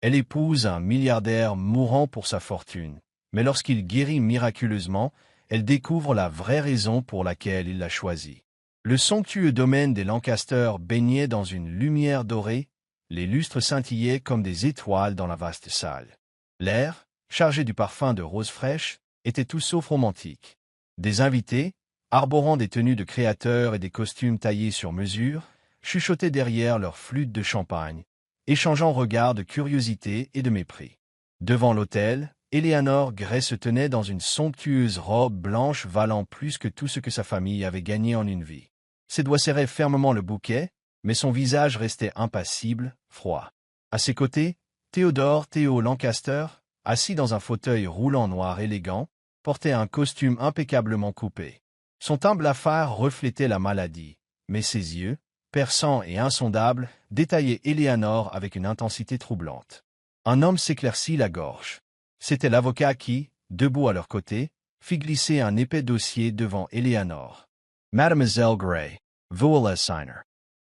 Elle épouse un milliardaire mourant pour sa fortune, mais lorsqu'il guérit miraculeusement, elle découvre la vraie raison pour laquelle il l'a choisi. Le somptueux domaine des Lancaster baignait dans une lumière dorée, les lustres scintillaient comme des étoiles dans la vaste salle. L'air, chargé du parfum de roses fraîches, était tout sauf romantique. Des invités, arborant des tenues de créateurs et des costumes taillés sur mesure, chuchotaient derrière leurs flûtes de champagne, échangeant regards de curiosité et de mépris. Devant l'autel, Eleanor Gray se tenait dans une somptueuse robe blanche valant plus que tout ce que sa famille avait gagné en une vie. Ses doigts serraient fermement le bouquet, mais son visage restait impassible, froid. À ses côtés, Theo Lancaster, assis dans un fauteuil roulant noir élégant, portait un costume impeccablement coupé. Son teint blafard reflétait la maladie, mais ses yeux, perçants et insondables, détaillaient Eleanor avec une intensité troublante. Un homme s'éclaircit la gorge. C'était l'avocat qui, debout à leur côté, fit glisser un épais dossier devant Eleanor. « Mademoiselle Gray, veuillez signer. »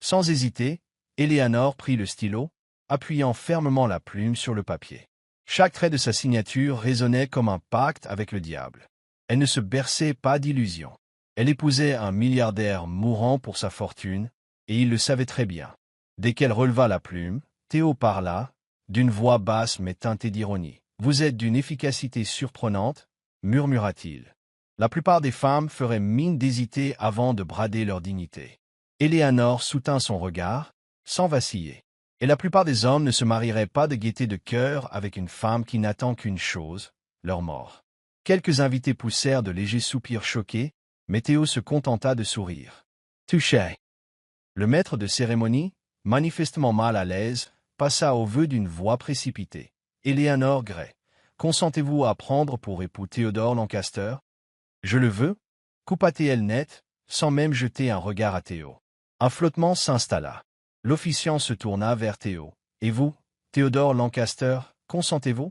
Sans hésiter, Eleanor prit le stylo, appuyant fermement la plume sur le papier. Chaque trait de sa signature résonnait comme un pacte avec le diable. Elle ne se berçait pas d'illusions. Elle épousait un milliardaire mourant pour sa fortune, et il le savait très bien. Dès qu'elle releva la plume, Theo parla, d'une voix basse mais teintée d'ironie. « Vous êtes d'une efficacité surprenante, » murmura-t-il. La plupart des femmes feraient mine d'hésiter avant de brader leur dignité. Eleanor soutint son regard, sans vaciller. Et la plupart des hommes ne se marieraient pas de gaieté de cœur avec une femme qui n'attend qu'une chose, leur mort. Quelques invités poussèrent de légers soupirs choqués, mais Theo se contenta de sourire. « Touché !» Le maître de cérémonie, manifestement mal à l'aise, passa au vœu d'une voix précipitée. « Eleanor Gray, consentez-vous à prendre pour époux Théodore Lancaster ?»« Je le veux » coupa-t-elle net, sans même jeter un regard à Theo. Un flottement s'installa. L'officiant se tourna vers Theo. « Et vous, Théodore Lancaster, consentez-vous ?»«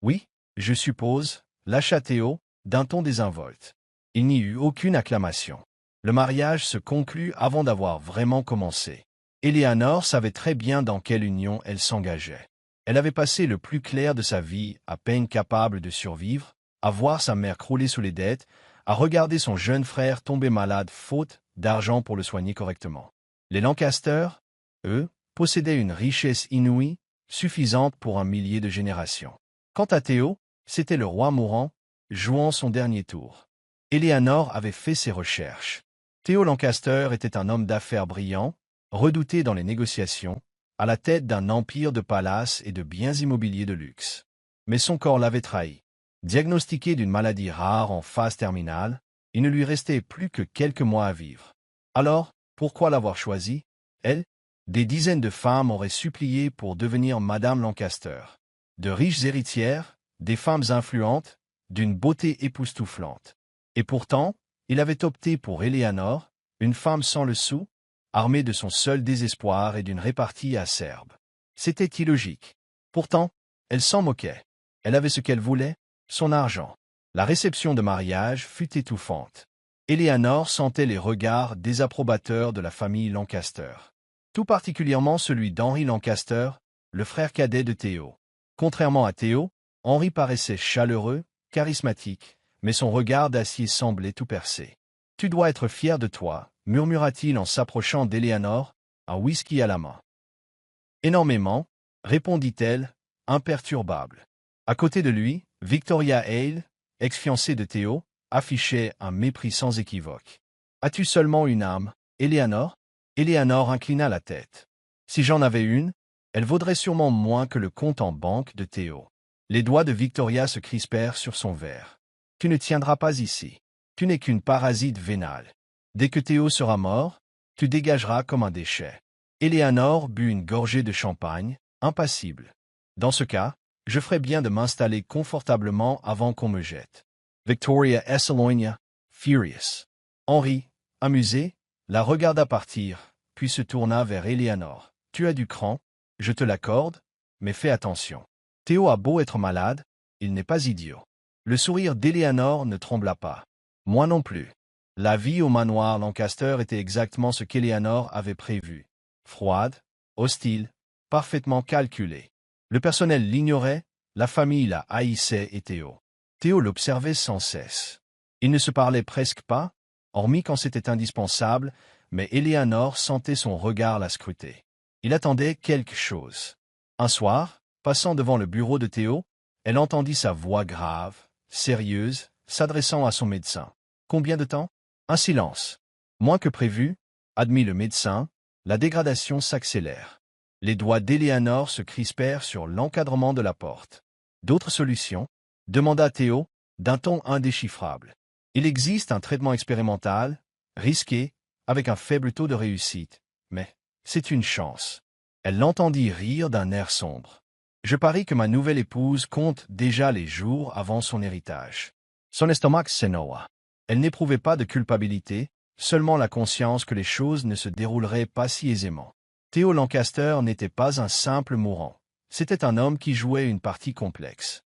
Oui, je suppose, » lâcha Theo, d'un ton désinvolte. Il n'y eut aucune acclamation. Le mariage se conclut avant d'avoir vraiment commencé. Eleanor savait très bien dans quelle union elle s'engageait. Elle avait passé le plus clair de sa vie, à peine capable de survivre, à voir sa mère crouler sous les dettes, à regarder son jeune frère tomber malade faute d'argent pour le soigner correctement. Les Lancaster, eux, possédaient une richesse inouïe, suffisante pour un millier de générations. Quant à Theo, c'était le roi mourant, jouant son dernier tour. Eleanor avait fait ses recherches. Theo Lancaster était un homme d'affaires brillant, redouté dans les négociations, à la tête d'un empire de palaces et de biens immobiliers de luxe. Mais son corps l'avait trahi. Diagnostiqué d'une maladie rare en phase terminale, il ne lui restait plus que quelques mois à vivre. Alors, pourquoi l'avoir choisi, elle? Des dizaines de femmes auraient supplié pour devenir Madame Lancaster. De riches héritières, des femmes influentes, d'une beauté époustouflante. Et pourtant, il avait opté pour Eleanor, une femme sans le sou, armée de son seul désespoir et d'une répartie acerbe. C'était illogique. Pourtant, elle s'en moquait. Elle avait ce qu'elle voulait, son argent. La réception de mariage fut étouffante. Eleanor sentait les regards désapprobateurs de la famille Lancaster. Tout particulièrement celui d'Henry Lancaster, le frère cadet de Theo. Contrairement à Theo, Henry paraissait chaleureux, charismatique, mais son regard d'acier semblait tout percer. « Tu dois être fier de toi », murmura-t-il en s'approchant d'Eleanor, un whisky à la main. « Énormément », répondit-elle, imperturbable. À côté de lui, Victoria Hale, ex-fiancée de Theo, affichait un mépris sans équivoque. « As-tu seulement une âme, Eleanor ?» Eleanor inclina la tête. « Si j'en avais une, elle vaudrait sûrement moins que le compte en banque de Theo. » Les doigts de Victoria se crispèrent sur son verre. « Tu ne tiendras pas ici. Tu n'es qu'une parasite vénale. Dès que Theo sera mort, tu dégageras comme un déchet. » Eleanor but une gorgée de champagne, impassible. « Dans ce cas, je ferais bien de m'installer confortablement avant qu'on me jette. » Victoria s'éloigna, furious. Henry, amusé, la regarda partir, puis se tourna vers Eleanor. « Tu as du cran, je te l'accorde, mais fais attention. Theo a beau être malade, il n'est pas idiot. » Le sourire d'Eleanor ne trembla pas. Moi non plus. La vie au manoir Lancaster était exactement ce qu'Eleanor avait prévu. Froide, hostile, parfaitement calculée. Le personnel l'ignorait, la famille la haïssait et Théo l'observait sans cesse. Ils ne se parlaient presque pas, hormis quand c'était indispensable, mais Éléanore sentait son regard la scruter. Il attendait quelque chose. Un soir, passant devant le bureau de Théo, elle entendit sa voix grave, sérieuse, s'adressant à son médecin. « Combien de temps ?» Un silence. « Moins que prévu », admit le médecin, la dégradation s'accélère. Les doigts d'Éléanore se crispèrent sur l'encadrement de la porte. « D'autres solutions ?» demanda Théo, d'un ton indéchiffrable. « Il existe un traitement expérimental, risqué, avec un faible taux de réussite, mais c'est une chance. » Elle l'entendit rire d'un air sombre. « Je parie que ma nouvelle épouse compte déjà les jours avant son héritage. » Son estomac s'énoua. Elle n'éprouvait pas de culpabilité, seulement la conscience que les choses ne se dérouleraient pas si aisément. Théo Lancaster n'était pas un simple mourant. C'était un homme qui jouait une partie complexe.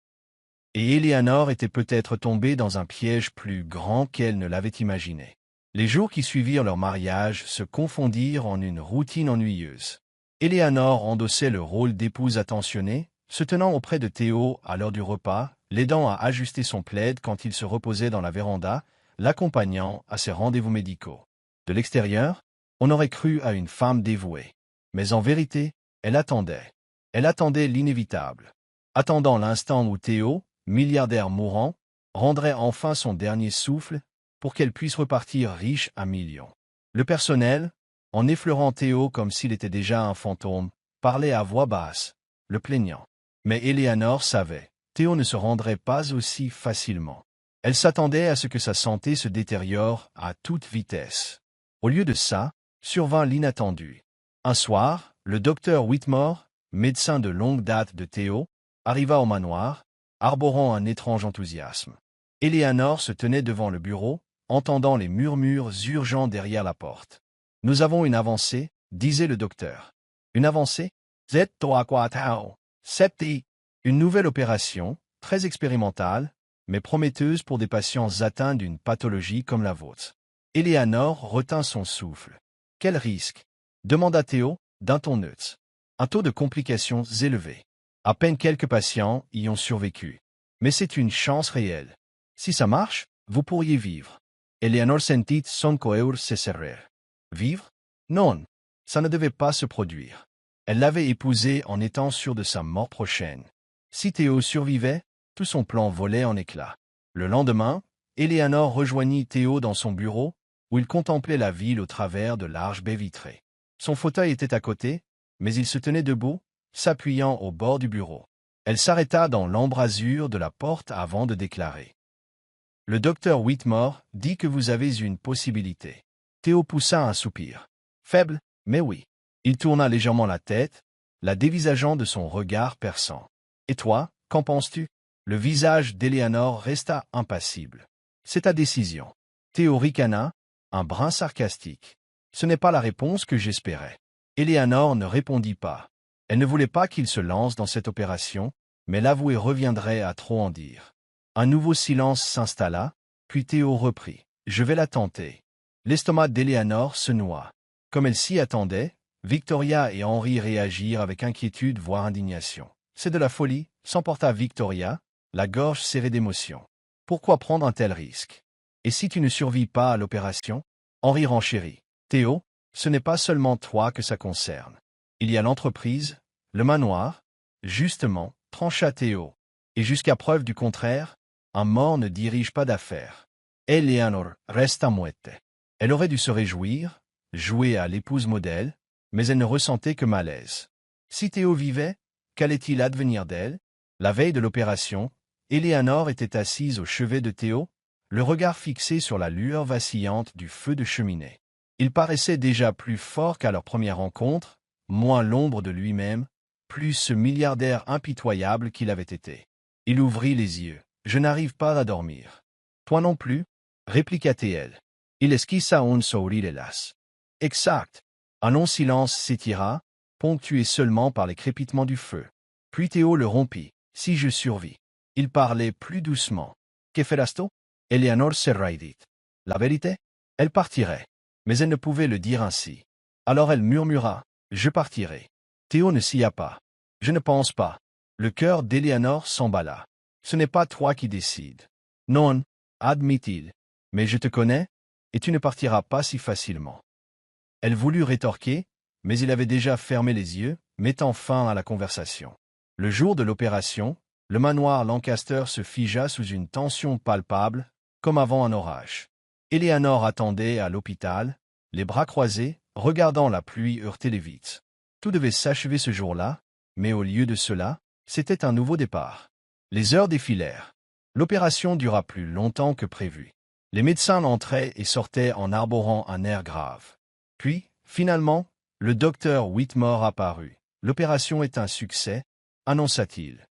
Et Éléanore était peut-être tombée dans un piège plus grand qu'elle ne l'avait imaginé. Les jours qui suivirent leur mariage se confondirent en une routine ennuyeuse. Éléanore endossait le rôle d'épouse attentionnée, se tenant auprès de Théo à l'heure du repas, l'aidant à ajuster son plaid quand il se reposait dans la véranda, l'accompagnant à ses rendez-vous médicaux. De l'extérieur, on aurait cru à une femme dévouée. Mais en vérité, elle attendait. Elle attendait l'inévitable. Attendant l'instant où Théo, milliardaire mourant, rendrait enfin son dernier souffle pour qu'elle puisse repartir riche à millions. Le personnel, en effleurant Théo comme s'il était déjà un fantôme, parlait à voix basse, le plaignant. Mais Éléanore savait, Théo ne se rendrait pas aussi facilement. Elle s'attendait à ce que sa santé se détériore à toute vitesse. Au lieu de ça, survint l'inattendu. Un soir, le docteur Whitmore, médecin de longue date de Théo, arriva au manoir, arborant un étrange enthousiasme. Éléanore se tenait devant le bureau, entendant les murmures urgents derrière la porte. « Nous avons une avancée, » disait le docteur. « Une avancée ?»« Septi. » Une nouvelle opération, très expérimentale, mais prometteuse pour des patients atteints d'une pathologie comme la vôtre. Éléanore retint son souffle. « Quel risque ?» demanda Théo, d'un ton neutre. « Un taux de complications élevé. À peine quelques patients y ont survécu. Mais c'est une chance réelle. Si ça marche, vous pourriez vivre. » Éléanore sentit son cœur se serrer. Vivre? Non, ça ne devait pas se produire. Elle l'avait épousé en étant sûre de sa mort prochaine. Si Théo survivait, tout son plan volait en éclats. Le lendemain, Éléanore rejoignit Théo dans son bureau, où il contemplait la ville au travers de larges baies vitrées. Son fauteuil était à côté, mais il se tenait debout, s'appuyant au bord du bureau. Elle s'arrêta dans l'embrasure de la porte avant de déclarer. « Le docteur Whitmore dit que vous avez une possibilité. » Théo poussa un soupir. Faible, mais oui. Il tourna légèrement la tête, la dévisageant de son regard perçant. « Et toi, qu'en penses-tu » Le visage d'Éléanore resta impassible. « C'est ta décision. » Théo ricana, un brin sarcastique. « Ce n'est pas la réponse que j'espérais. » Éléanore ne répondit pas. Elle ne voulait pas qu'il se lance dans cette opération, mais l'avoué reviendrait à trop en dire. Un nouveau silence s'installa, puis Théo reprit. « Je vais la tenter. » L'estomac d'Éléanore se noua. Comme elle s'y attendait, Victoria et Henri réagirent avec inquiétude voire indignation. « C'est de la folie » s'emporta Victoria, la gorge serrée d'émotion. « Pourquoi prendre un tel risque? Et si tu ne survis pas à l'opération ?» Henri renchérit. « Théo, ce n'est pas seulement toi que ça concerne. Il y a l'entreprise, le manoir. » Justement, trancha Théo. Et jusqu'à preuve du contraire, un mort ne dirige pas d'affaires. Éléanore resta muette. Elle aurait dû se réjouir, jouer à l'épouse modèle, mais elle ne ressentait que malaise. Si Théo vivait, qu'allait-il advenir d'elle? La veille de l'opération, Éléanore était assise au chevet de Théo, le regard fixé sur la lueur vacillante du feu de cheminée. Il paraissait déjà plus fort qu'à leur première rencontre, moins l'ombre de lui-même, plus ce milliardaire impitoyable qu'il avait été. Il ouvrit les yeux. « Je n'arrive pas à dormir. »« Toi non plus » répliqua-t-elle. Il esquissa un sourire hélas. « Exact. » Un long silence s'étira, ponctué seulement par les crépitements du feu. Puis Théo le rompit. « Si je survis. » Il parlait plus doucement. « Que feras-tu » Éléanore dit. « La vérité? » Elle partirait. Mais elle ne pouvait le dire ainsi. Alors elle murmura. « Je partirai. » Théo ne sia pas. « Je ne pense pas. » Le cœur d'Éléanore s'emballa. Ce n'est pas toi qui décides. Non, admit-il. Mais je te connais, et tu ne partiras pas si facilement. Elle voulut rétorquer, mais il avait déjà fermé les yeux, mettant fin à la conversation. Le jour de l'opération, le manoir Lancaster se figea sous une tension palpable, comme avant un orage. Éléanore attendait à l'hôpital, les bras croisés, regardant la pluie heurter les vitres. Tout devait s'achever ce jour-là, mais au lieu de cela, c'était un nouveau départ. Les heures défilèrent. L'opération dura plus longtemps que prévu. Les médecins entraient et sortaient en arborant un air grave. Puis, finalement, le docteur Whitmore apparut. L'opération est un succès, annonça-t-il.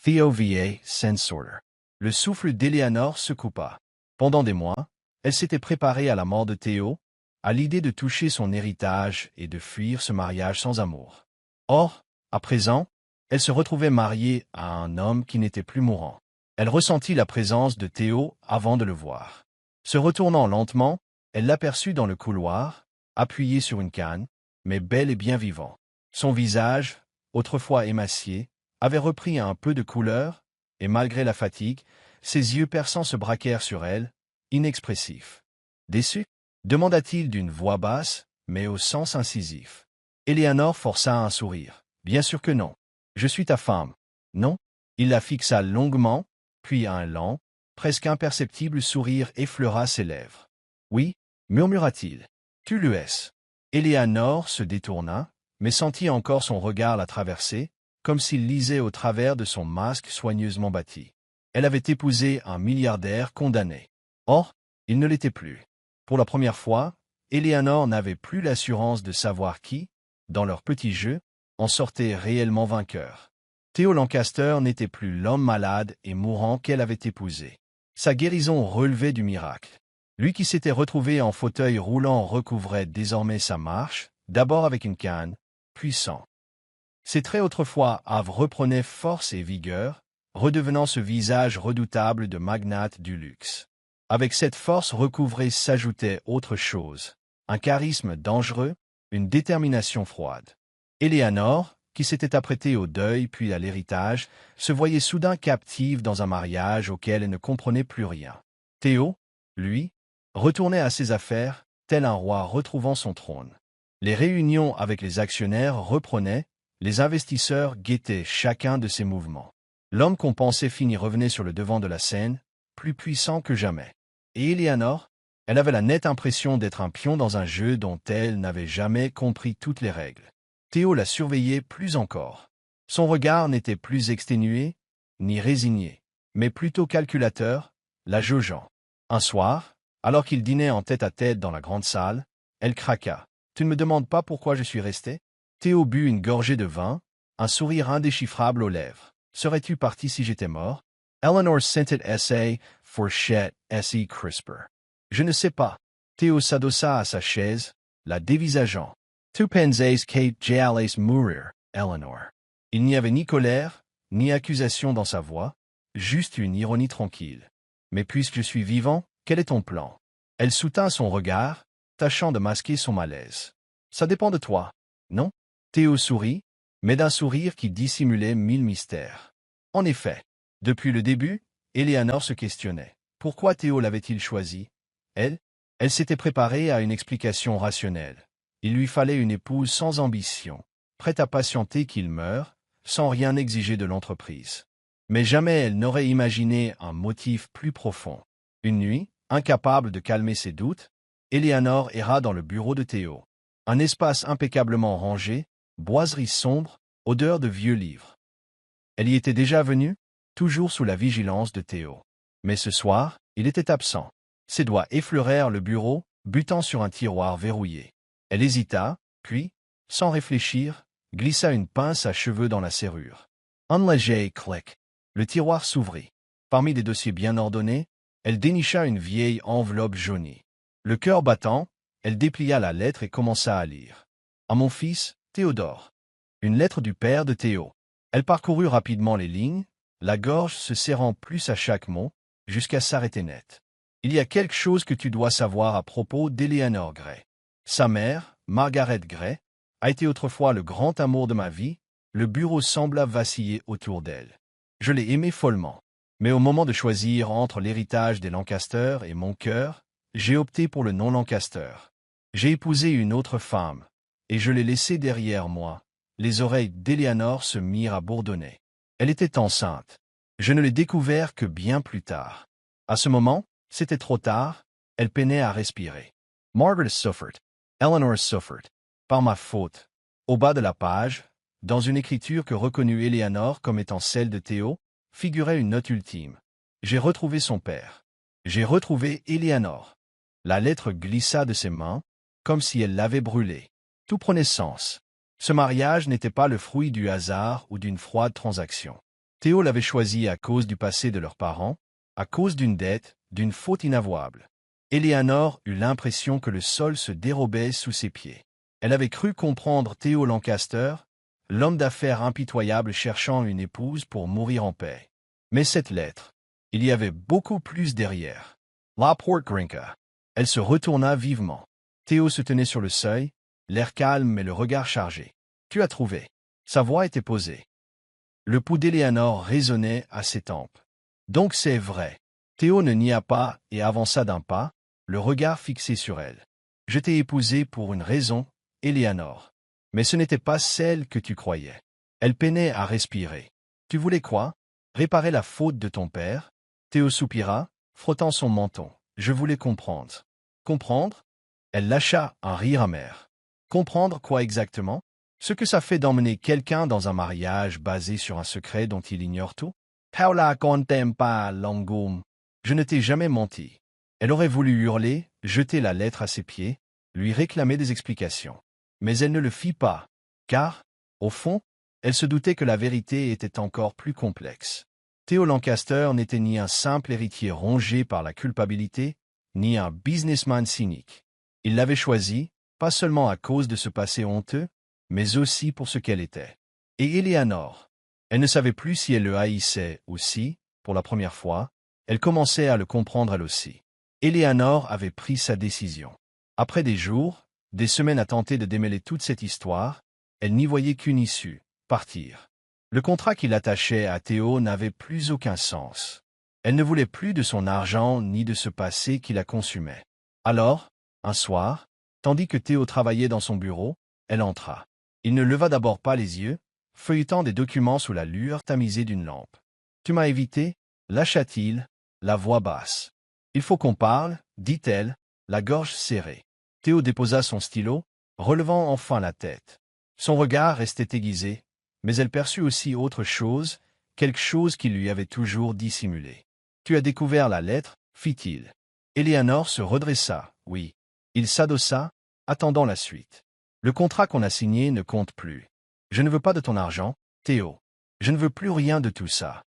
Theo V.A. Sensorter. Le souffle d'Éléanore se coupa. Pendant des mois, elle s'était préparée à la mort de Theo, à l'idée de toucher son héritage et de fuir ce mariage sans amour. Or, à présent, elle se retrouvait mariée à un homme qui n'était plus mourant. Elle ressentit la présence de Theo avant de le voir. Se retournant lentement, elle l'aperçut dans le couloir, appuyé sur une canne, mais bel et bien vivant. Son visage, autrefois émacié, avait repris un peu de couleur, et malgré la fatigue, ses yeux perçants se braquèrent sur elle, inexpressifs. Déçu? Demanda-t-il d'une voix basse, mais au sens incisif. Éléanore força un sourire. Bien sûr que non. Je suis ta femme. Non? Il la fixa longuement, puis un lent, presque imperceptible sourire effleura ses lèvres. Oui, murmura-t-il. Tu le es. Éléanore se détourna, mais sentit encore son regard la traverser, comme s'il lisait au travers de son masque soigneusement bâti. Elle avait épousé un milliardaire condamné. Or, il ne l'était plus. Pour la première fois, Éléanore n'avait plus l'assurance de savoir qui, dans leur petit jeu, en sortait réellement vainqueur. Theo Lancaster n'était plus l'homme malade et mourant qu'elle avait épousé. Sa guérison relevait du miracle. Lui qui s'était retrouvé en fauteuil roulant recouvrait désormais sa marche, d'abord avec une canne, puis sans. Ses traits autrefois hâves reprenaient force et vigueur, redevenant ce visage redoutable de magnate du luxe. Avec cette force recouvrée s'ajoutait autre chose, un charisme dangereux, une détermination froide. Éléanore, qui s'était apprêtée au deuil puis à l'héritage, se voyait soudain captive dans un mariage auquel elle ne comprenait plus rien. Theo, lui, retournait à ses affaires, tel un roi retrouvant son trône. Les réunions avec les actionnaires reprenaient, les investisseurs guettaient chacun de ses mouvements. L'homme qu'on pensait fini revenait sur le devant de la scène, plus puissant que jamais. Et Éléanore, elle avait la nette impression d'être un pion dans un jeu dont elle n'avait jamais compris toutes les règles. Theo la surveillait plus encore. Son regard n'était plus exténué, ni résigné, mais plutôt calculateur, la jaugeant. Un soir, alors qu'il dînait en tête-à-tête dans la grande salle, elle craqua. « Tu ne me demandes pas pourquoi je suis resté ?» Theo but une gorgée de vin, un sourire indéchiffrable aux lèvres. « Serais-tu parti si j'étais mort ?» Eleanor scented S.A. for Chet S.E. Crisper. « Je ne sais pas. » Theo s'adossa à sa chaise, la dévisageant. « Tu pensais que j'allais mourir, Eleanor. » Il n'y avait ni colère, ni accusation dans sa voix, juste une ironie tranquille. « Mais puisque je suis vivant, quel est ton plan ?» Elle soutint son regard, tâchant de masquer son malaise. « Ça dépend de toi, non ?» Theo sourit, mais d'un sourire qui dissimulait mille mystères. En effet, depuis le début, Éléanore se questionnait. Pourquoi Theo l'avait-il choisi? Elle s'était préparée à une explication rationnelle. Il lui fallait une épouse sans ambition, prête à patienter qu'il meure, sans rien exiger de l'entreprise. Mais jamais elle n'aurait imaginé un motif plus profond. Une nuit, incapable de calmer ses doutes, Éléanore erra dans le bureau de Theo. Un espace impeccablement rangé, boiserie sombre, odeur de vieux livres. Elle y était déjà venue, toujours sous la vigilance de Theo. Mais ce soir, il était absent. Ses doigts effleurèrent le bureau, butant sur un tiroir verrouillé. Elle hésita, puis, sans réfléchir, glissa une pince à cheveux dans la serrure. Un léger clic. Le tiroir s'ouvrit. Parmi des dossiers bien ordonnés, elle dénicha une vieille enveloppe jaunie. Le cœur battant, elle déplia la lettre et commença à lire. « À mon fils, Théodore. » Une lettre du père de Theo. Elle parcourut rapidement les lignes, la gorge se serrant plus à chaque mot, jusqu'à s'arrêter net. « Il y a quelque chose que tu dois savoir à propos d'Éléanore Gray. Sa mère, Margaret Gray, a été autrefois le grand amour de ma vie, Le bureau sembla vaciller autour d'elle. Je l'ai aimée follement. Mais au moment de choisir entre l'héritage des Lancaster et mon cœur, j'ai opté pour le nom Lancaster. J'ai épousé une autre femme, et je l'ai laissée derrière moi. Les oreilles d'Eleanor se mirent à bourdonner. Elle était enceinte. Je ne l'ai découvert que bien plus tard. À ce moment, c'était trop tard, elle peinait à respirer. Margaret suffered. Eleanor suffered. Par ma faute. Au bas de la page, dans une écriture que reconnut Eleanor comme étant celle de Théo, figurait une note ultime. J'ai retrouvé son père. J'ai retrouvé Eleanor. La lettre glissa de ses mains, comme si elle l'avait brûlée. Tout prenait sens. Ce mariage n'était pas le fruit du hasard ou d'une froide transaction. Théo l'avait choisi à cause du passé de leurs parents, à cause d'une dette, d'une faute inavouable. Eleanor eut l'impression que le sol se dérobait sous ses pieds. Elle avait cru comprendre Théo Lancaster, l'homme d'affaires impitoyable cherchant une épouse pour mourir en paix. Mais cette lettre, il y avait beaucoup plus derrière. La porte grinca. Elle se retourna vivement. Théo se tenait sur le seuil, l'air calme mais le regard chargé. « Tu as trouvé. » Sa voix était posée. Le pouls d'Eleanor résonnait à ses tempes. « Donc c'est vrai. » Théo ne nia pas et avança d'un pas, le regard fixé sur elle. « Je t'ai épousée pour une raison, Eleanor. Mais ce n'était pas celle que tu croyais. » Elle peinait à respirer. « Tu voulais quoi? Réparer la faute de ton père? » Théo soupira, frottant son menton. « Je voulais comprendre. » « Comprendre ?» Elle lâcha un rire amer. « Comprendre quoi exactement? Ce que ça fait d'emmener quelqu'un dans un mariage basé sur un secret dont il ignore tout? Paula contempla l'angum. Je ne t'ai jamais menti. » Elle aurait voulu hurler, jeter la lettre à ses pieds, lui réclamer des explications. Mais elle ne le fit pas, car, au fond, elle se doutait que la vérité était encore plus complexe. Théo Lancaster n'était ni un simple héritier rongé par la culpabilité, ni un businessman cynique. Il l'avait choisi, pas seulement à cause de ce passé honteux, mais aussi pour ce qu'elle était. Et Eleanor, elle ne savait plus si elle le haïssait ou si, pour la première fois, elle commençait à le comprendre elle aussi. Eleanor avait pris sa décision. Après des jours, des semaines à tenter de démêler toute cette histoire, elle n'y voyait qu'une issue, partir. Le contrat qui l'attachait à Théo n'avait plus aucun sens. Elle ne voulait plus de son argent ni de ce passé qui la consumait. Alors, un soir, tandis que Théo travaillait dans son bureau, elle entra. Il ne leva d'abord pas les yeux, feuilletant des documents sous la lueur tamisée d'une lampe. « Tu m'as évité ?» lâcha-t-il, la voix basse. « Il faut qu'on parle, dit-elle, la gorge serrée. » Théo déposa son stylo, relevant enfin la tête. Son regard restait aiguisé, mais elle perçut aussi autre chose, quelque chose qui lui avait toujours dissimulé. « Tu as découvert la lettre ?» fit-il. Eleanor se redressa, oui. Il s'adossa, attendant la suite. « Le contrat qu'on a signé ne compte plus. Je ne veux pas de ton argent, Théo. Je ne veux plus rien de tout ça. »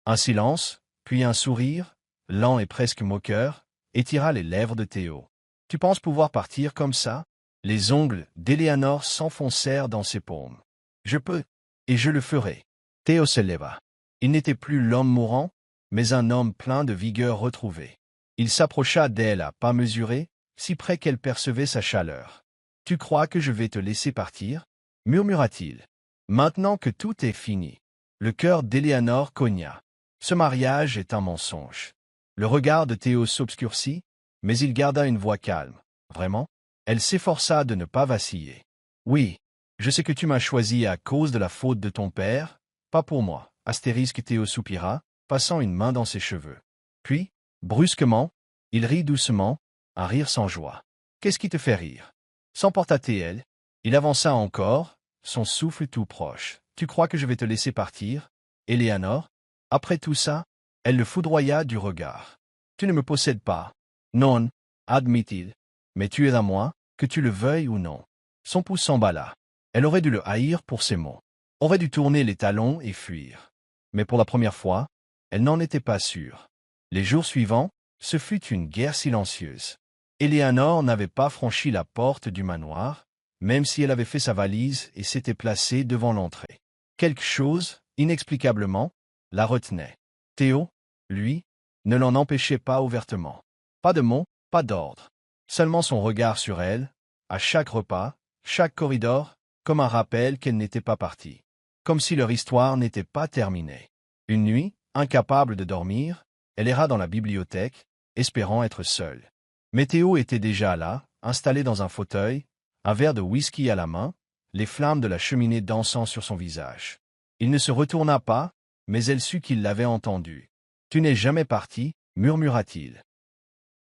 Un silence, puis un sourire, lent et presque moqueur, étira les lèvres de Théo. « Tu penses pouvoir partir comme ça ?» Les ongles d'Eleanor s'enfoncèrent dans ses paumes. « Je peux, et je le ferai. » Théo se leva. Il n'était plus l'homme mourant, mais un homme plein de vigueur retrouvée. Il s'approcha d'elle à pas mesurés, si près qu'elle percevait sa chaleur. « Tu crois que je vais te laisser partir ?» murmura-t-il. « Maintenant que tout est fini. » Le cœur d'Eleanor cogna. Ce mariage est un mensonge. Le regard de Théo s'obscurcit, mais il garda une voix calme. « Vraiment ?» Elle s'efforça de ne pas vaciller. « Oui, je sais que tu m'as choisi à cause de la faute de ton père, pas pour moi. » Astérisque Théo soupira, passant une main dans ses cheveux. Puis, brusquement, il rit doucement, un rire sans joie. « Qu'est-ce qui te fait rire ?» S'emporta-t-elle. Il avança encore, son souffle tout proche. « Tu crois que je vais te laisser partir, Eleanor ?» Après tout ça, elle le foudroya du regard. « Tu ne me possèdes pas. »« Non, » admit-il. « Mais tu es à moi, que tu le veuilles ou non. » Son pouce s'emballa. Elle aurait dû le haïr pour ses mots. Aurait dû tourner les talons et fuir. Mais pour la première fois, elle n'en était pas sûre. Les jours suivants, ce fut une guerre silencieuse. Eleanor n'avait pas franchi la porte du manoir, même si elle avait fait sa valise et s'était placée devant l'entrée. Quelque chose, inexplicablement, la retenait. Théo, lui, ne l'en empêchait pas ouvertement. Pas de mots, pas d'ordre. Seulement son regard sur elle, à chaque repas, chaque corridor, comme un rappel qu'elle n'était pas partie. comme si leur histoire n'était pas terminée. Une nuit, incapable de dormir, elle erra dans la bibliothèque, espérant être seule. Mais Théo était déjà là, installé dans un fauteuil, un verre de whisky à la main, les flammes de la cheminée dansant sur son visage. Il ne se retourna pas, mais elle sut qu'il l'avait entendu. « Tu n'es jamais parti » murmura-t-il.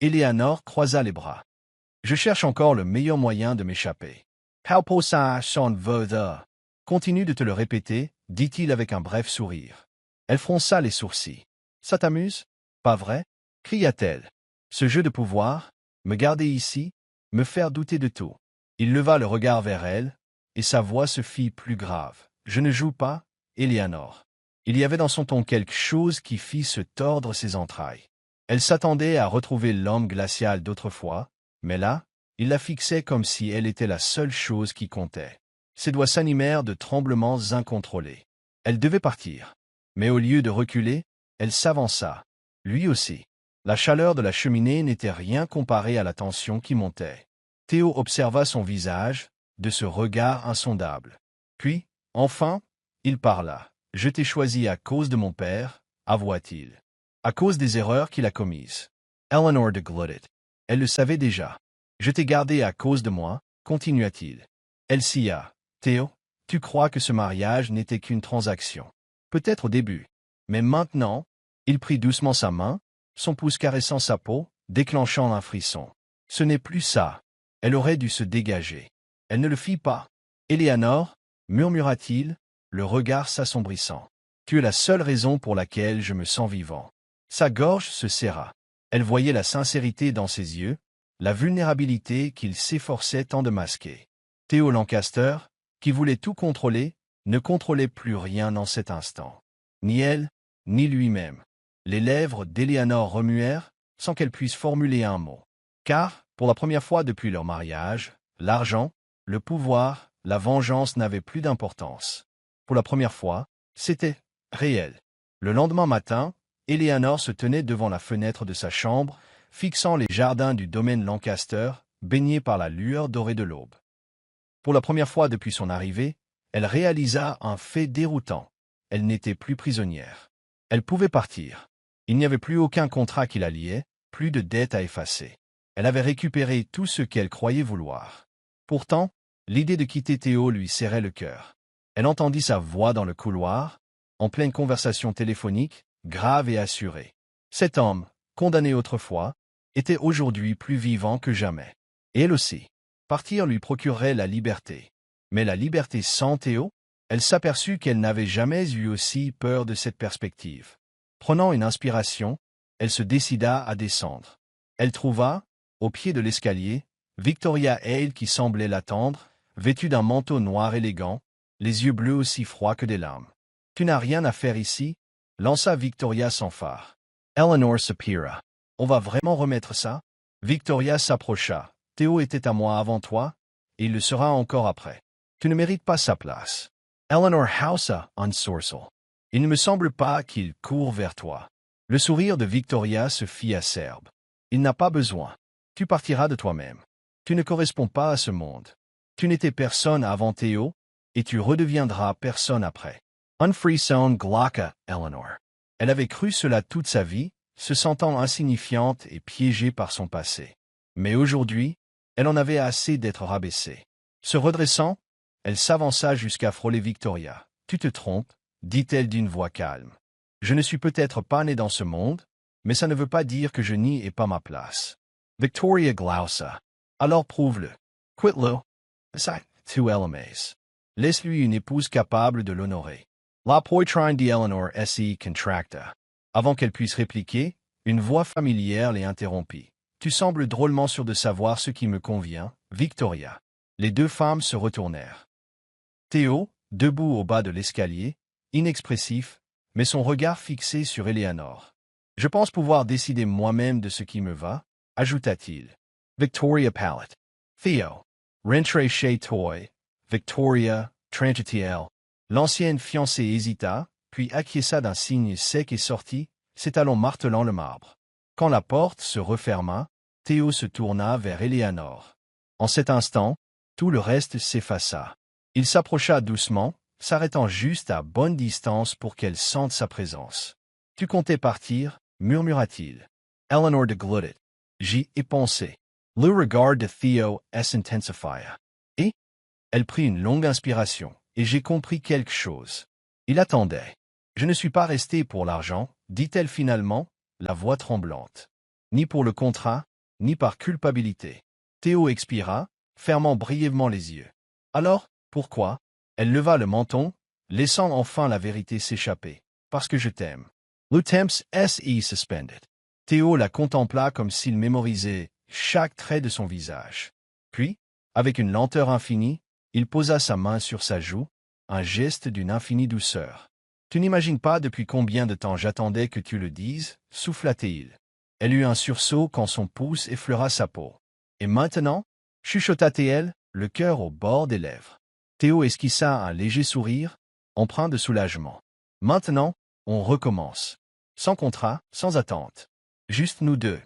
Eleanor croisa les bras. « Je cherche encore le meilleur moyen de m'échapper. »« How possa s'en veut. Continue de te le répéter, dit-il avec un bref sourire. Elle fronça les sourcils. « Ça t'amuse? Pas vrai? » cria-t-elle. « Ce jeu de pouvoir, me garder ici, me faire douter de tout. » Il leva le regard vers elle, et sa voix se fit plus grave. « Je ne joue pas, Eleanor. » Il y avait dans son ton quelque chose qui fit se tordre ses entrailles. Elle s'attendait à retrouver l'homme glacial d'autrefois, mais là, il la fixait comme si elle était la seule chose qui comptait. Ses doigts s'animèrent de tremblements incontrôlés. Elle devait partir. Mais au lieu de reculer, elle s'avança. Lui aussi. La chaleur de la cheminée n'était rien comparée à la tension qui montait. Théo observa son visage, de ce regard insondable. Puis, enfin, il parla. « Je t'ai choisi à cause de mon père, avoua-t-il. À cause des erreurs qu'il a commises. » Eleanor déglutit. Elle le savait déjà. « Je t'ai gardé à cause de moi, » continua-t-il. Elle sia. « Théo, tu crois que ce mariage n'était qu'une transaction. Peut-être au début. Mais maintenant, » il prit doucement sa main, son pouce caressant sa peau, déclenchant un frisson. « Ce n'est plus ça. » Elle aurait dû se dégager. Elle ne le fit pas. « Eleanor, » murmura-t-il, le regard s'assombrissant. « Tu es la seule raison pour laquelle je me sens vivant. » Sa gorge se serra. Elle voyait la sincérité dans ses yeux, la vulnérabilité qu'il s'efforçait tant de masquer. Théo Lancaster, qui voulait tout contrôler, ne contrôlait plus rien en cet instant. Ni elle, ni lui-même. Les lèvres d'Eleanor remuèrent, sans qu'elle puisse formuler un mot. Car, pour la première fois depuis leur mariage, l'argent, le pouvoir, la vengeance n'avaient plus d'importance. Pour la première fois, c'était réel. Le lendemain matin, Eleanor se tenait devant la fenêtre de sa chambre, fixant les jardins du domaine Lancaster, baignés par la lueur dorée de l'aube. Pour la première fois depuis son arrivée, elle réalisa un fait déroutant. Elle n'était plus prisonnière. Elle pouvait partir. Il n'y avait plus aucun contrat qui la liait, plus de dettes à effacer. Elle avait récupéré tout ce qu'elle croyait vouloir. Pourtant, l'idée de quitter Théo lui serrait le cœur. Elle entendit sa voix dans le couloir, en pleine conversation téléphonique, grave et assurée. Cet homme, condamné autrefois, était aujourd'hui plus vivant que jamais. Et elle aussi. Partir lui procurerait la liberté. Mais la liberté sans Théo? Elle s'aperçut qu'elle n'avait jamais eu aussi peur de cette perspective. Prenant une inspiration, elle se décida à descendre. Elle trouva, au pied de l'escalier, Victoria Hale qui semblait l'attendre, vêtue d'un manteau noir élégant, les yeux bleus aussi froids que des larmes. « Tu n'as rien à faire ici ?» lança Victoria sans phare. Eleanor soupira. « On va vraiment remettre ça ?» Victoria s'approcha. « Théo était à moi avant toi, et il le sera encore après. Tu ne mérites pas sa place. » Eleanor haussa un sourcil. « Il ne me semble pas qu'il court vers toi. » Le sourire de Victoria se fit acerbe. « Il n'a pas besoin. Tu partiras de toi-même. Tu ne corresponds pas à ce monde. Tu n'étais personne avant Théo, et tu redeviendras personne après. » Un frisson glauqua Eleanor. Elle avait cru cela toute sa vie, se sentant insignifiante et piégée par son passé. Mais aujourd'hui, elle en avait assez d'être rabaissée. Se redressant, elle s'avança jusqu'à frôler Victoria. « Tu te trompes, » dit-elle d'une voix calme. « Je ne suis peut-être pas née dans ce monde, mais ça ne veut pas dire que je n'y ai pas ma place. » Victoria glausa. « Alors prouve-le. Quitte-le. Ça, tu Elamaze. Laisse-lui une épouse capable de l'honorer. » La poitrine d'Eleanor s'y contracta. Avant qu'elle puisse répliquer, une voix familière les interrompit. « Tu sembles drôlement sûre de savoir ce qui me convient, Victoria. » Les deux femmes se retournèrent. Théo, debout au bas de l'escalier, inexpressif, mais son regard fixé sur Eleanor. « Je pense pouvoir décider moi-même de ce qui me va, » ajouta-t-il. Victoria pâlit. « Théo. Rentrez chez toi. Victoria, tranquille. » L'ancienne fiancée hésita, puis acquiesça d'un signe sec et sortit, ses talons martelant le marbre. Quand la porte se referma, Théo se tourna vers Eleanor. En cet instant, tout le reste s'effaça. Il s'approcha doucement, s'arrêtant juste à bonne distance pour qu'elle sente sa présence. « Tu comptais partir » murmura-t-il. Eleanor de Glutted. J'y ai pensé. Le regard de Theo s'intensifia. Et elle prit une longue inspiration, et j'ai compris quelque chose. Il attendait. Je ne suis pas resté pour l'argent, dit-elle finalement, la voix tremblante. Ni pour le contrat, ni par culpabilité. Theo expira, fermant brièvement les yeux. Alors, pourquoi? Elle leva le menton, laissant enfin la vérité s'échapper. Parce que je t'aime. Le temps s'est suspended. Theo la contempla comme s'il mémorisait chaque trait de son visage. Puis, avec une lenteur infinie, il posa sa main sur sa joue, un geste d'une infinie douceur. « Tu n'imagines pas depuis combien de temps j'attendais que tu le dises » souffla-t-il. Elle eut un sursaut quand son pouce effleura sa peau. « Et maintenant » chuchota-t-elle, le cœur au bord des lèvres. Theo esquissa un léger sourire, empreint de soulagement. « Maintenant, on recommence. Sans contrat, sans attente. Juste nous deux. »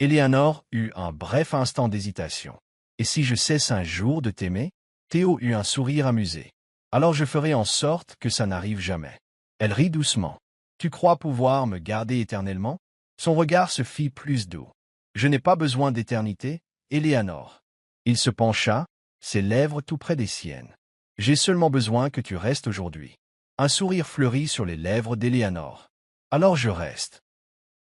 Eleanor eut un bref instant d'hésitation. « Et si je cesse un jour de t'aimer » Theo eut un sourire amusé. « Alors je ferai en sorte que ça n'arrive jamais. » Elle rit doucement. « Tu crois pouvoir me garder éternellement » Son regard se fit plus doux. « Je n'ai pas besoin d'éternité, Eleanor. » Il se pencha, ses lèvres tout près des siennes. « J'ai seulement besoin que tu restes aujourd'hui. » Un sourire fleurit sur les lèvres d'Eleanor. « Alors je reste. »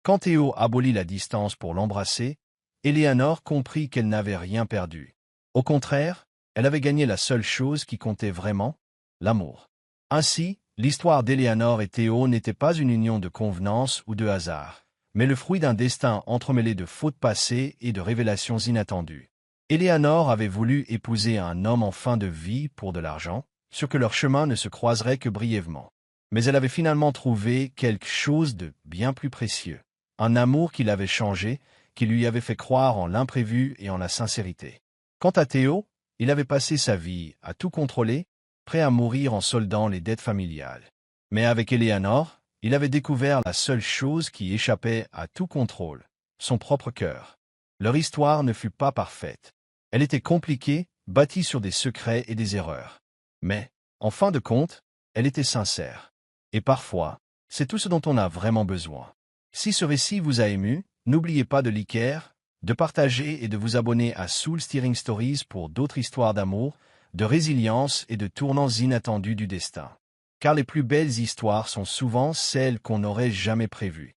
Quand Theo abolit la distance pour l'embrasser, Eleanor comprit qu'elle n'avait rien perdu. Au contraire, elle avait gagné la seule chose qui comptait vraiment, l'amour. Ainsi, l'histoire d'Eleanor et Theo n'était pas une union de convenance ou de hasard, mais le fruit d'un destin entremêlé de fautes passées et de révélations inattendues. Eleanor avait voulu épouser un homme en fin de vie pour de l'argent, sûr que leurs chemins ne se croiseraient que brièvement. Mais elle avait finalement trouvé quelque chose de bien plus précieux. Un amour qui l'avait changé, qui lui avait fait croire en l'imprévu et en la sincérité. Quant à Theo, il avait passé sa vie à tout contrôler, prêt à mourir en soldant les dettes familiales. Mais avec Eleanor, il avait découvert la seule chose qui échappait à tout contrôle, son propre cœur. Leur histoire ne fut pas parfaite. Elle était compliquée, bâtie sur des secrets et des erreurs. Mais, en fin de compte, elle était sincère. Et parfois, c'est tout ce dont on a vraiment besoin. Si ce récit vous a ému, n'oubliez pas de liker, de partager et de vous abonner à Soul Steering Stories pour d'autres histoires d'amour, de résilience et de tournants inattendus du destin. Car les plus belles histoires sont souvent celles qu'on n'aurait jamais prévues.